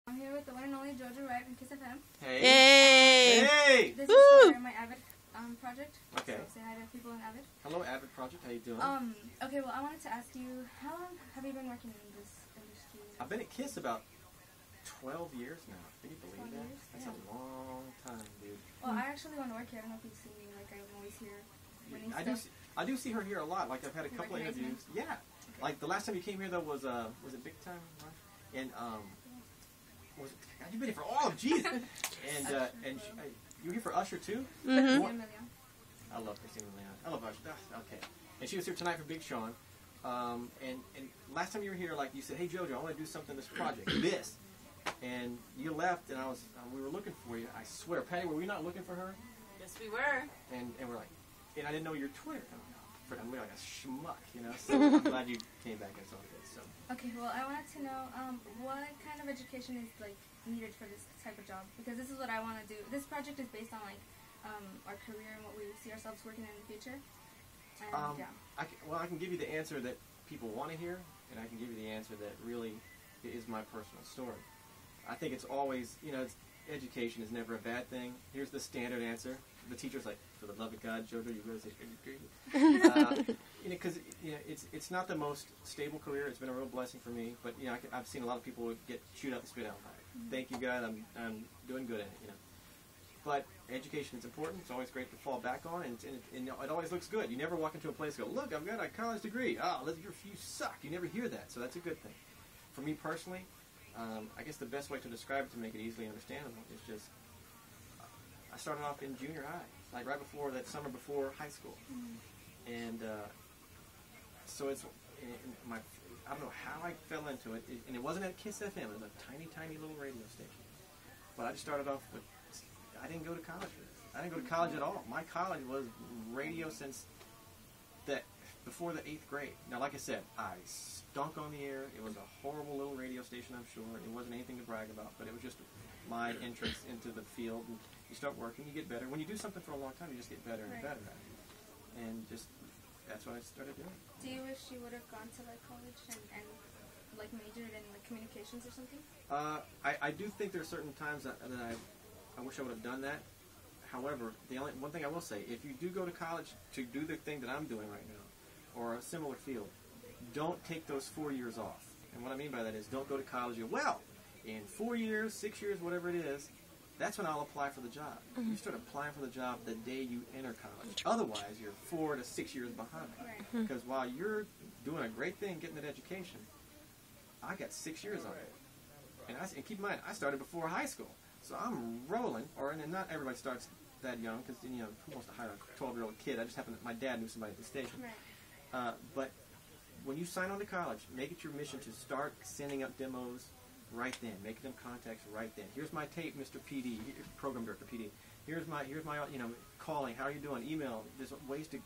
I'm here with the one and only Jojo right from Kiss FM. Hey. Yay! Hey! This is for my Avid project. Okay. So say hi to people in Avid. Hello, Avid Project. How you doing? Okay, well, I wanted to ask you, how long have you been working in this industry? I've been at Kiss about 12 years now. Can you believe 12 that? years? That's Yeah. a long time, dude. Well, I actually want to work here. I don't know if you've seen me. Like, I'm always here winning stuff. I do see her here a lot. Like, I've had a couple of recognize me? interviews. Yeah. Okay. Like, the last time you came here, though, was it Big Time? Right? And, was it, God, you've been here for all of Jesus. And you were here for Usher, too? Mm-hmm. I love Christina Leon. I love Usher. Okay. And she was here tonight for Big Sean. And last time you were here, like, you said, hey, Jojo, I want to do something in this project. This. And you left, and we were looking for you. I swear. Patty, were we not looking for her? Yes, we were. And we're like, and I didn't know your Twitter. I'm like a schmuck, you know. So I'm glad you came back. It's all good. So. Okay, well, I wanted to know what kind of education is like needed for this type of job, because this is what I want to do. This project is based on like our career and what we see ourselves working in the future. And, yeah. I can give you the answer that people want to hear, and I can give you the answer that really is my personal story. I think it's always, you know, education is never a bad thing. Here's the standard answer. The teacher's like, for the love of God, Jojo, you really say education. You know, because you know, it's not the most stable career. It's been a real blessing for me. But you know, I've seen a lot of people get chewed up and spit out. Thank you, God. I'm doing good at it. You know, but education is important. It's always great to fall back on, and it always looks good. You never walk into a place and go, look, I've got a college degree. Oh, you suck. You never hear that. So that's a good thing. For me personally, I guess the best way to describe it to make it easily understandable is just I started off in junior high, like right before that summer before high school, and so it's I don't know how I fell into it, and it wasn't at Kiss FM. It was a tiny little radio station. But I just started off with I didn't go to college for this. I didn't go to college at all. My college was radio since before the 8th grade. Now, like I said, I stunk on the air. It was a horrible little radio station, I'm sure. It wasn't anything to brag about, but it was just my entrance into the field. And you start working, you get better. When you do something for a long time, you just get better and better at it. And just that's what I started doing. Do you wish you would have gone to like college and like majored in like communications or something? I do think there are certain times that I wish I would have done that. However, the only one thing I will say, if you do go to college to do the thing that I'm doing right now, or a similar field, don't take those 4 years off. And what I mean by that is don't go to college and, well, in 4 years, 6 years, whatever it is, that's when I'll apply for the job. You start applying for the job the day you enter college. Otherwise, you're 4 to 6 years behind. Right. Because while you're doing a great thing getting that education, I got 6 years on it. And keep in mind, I started before high school. So I'm rolling, and not everybody starts that young, because, you know, who wants to hire a 12-year-old kid? I just happened my dad knew somebody at the station. Right. But when you sign on to college, make it your mission to start sending up demos right then, making them contacts right then. Here's my tape, Mr. PD, Program Director PD. Here's my you know, calling. How are you doing? Email. There's ways to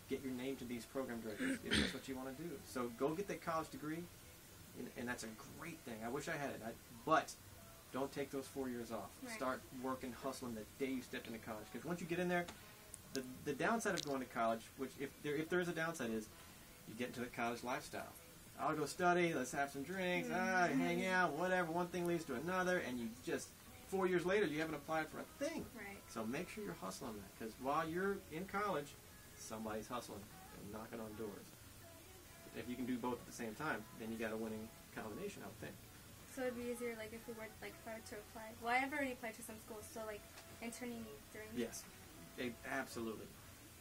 get your name to these program directors if that's what you want to do. So go get that college degree, and that's a great thing. I wish I had it, but don't take those 4 years off. Right. Start working, hustling the day you step into college. Because once you get in there, the downside of going to college, which if there is a downside, is you get into the college lifestyle. I'll go study, let's have some drinks, hang out, whatever. One thing leads to another, and you just 4 years later you haven't applied for a thing. Right. So make sure you're hustling that, because while you're in college, somebody's hustling and knocking on doors. If you can do both at the same time, then you got a winning combination, I would think. So it'd be easier, like, if we were, like, if I were to apply. Well, I've already applied to some schools, so, like, interning during... Yes, absolutely.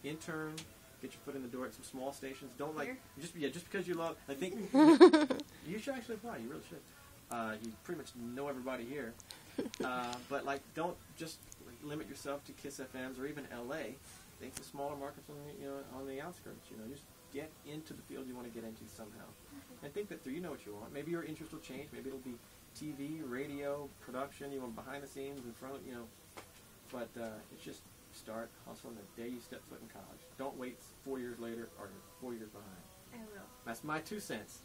Intern, get your foot in the door at some small stations. Don't, like, just because you love... I think you should actually apply. You really should. You pretty much know everybody here. But, like, don't just limit yourself to Kiss FMs or even L.A. Think the smaller markets on the outskirts. You know, just get into the field you want to get into somehow. And think that you know what you want. Maybe your interest will change. Maybe it'll be TV, radio, production, you know, behind the scenes, in front of, you know. But it's just start hustling the day you step foot in college. Don't wait 4 years later or 4 years behind. I will. That's my 2 cents.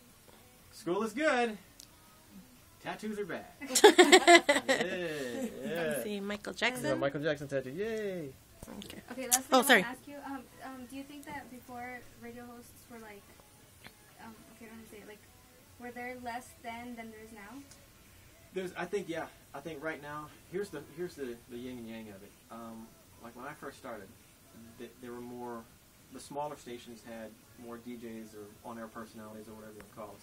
School is good. Tattoos are bad. yeah. Let's see, Michael Jackson. Michael Jackson tattoo. Yay. Okay, last thing I want to ask you, do you think that before radio hosts were like, okay, I don't want to say it, like, were there less then than there is now? I think right now, here's the yin and yang of it. Like when I first started, there were more, the smaller stations had more DJs or on-air personalities or whatever they're called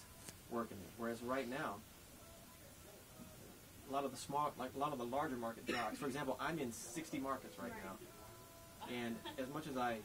working there. Whereas right now, a lot of the larger market jocks. For example, I'm in 60 markets right now, and as much as I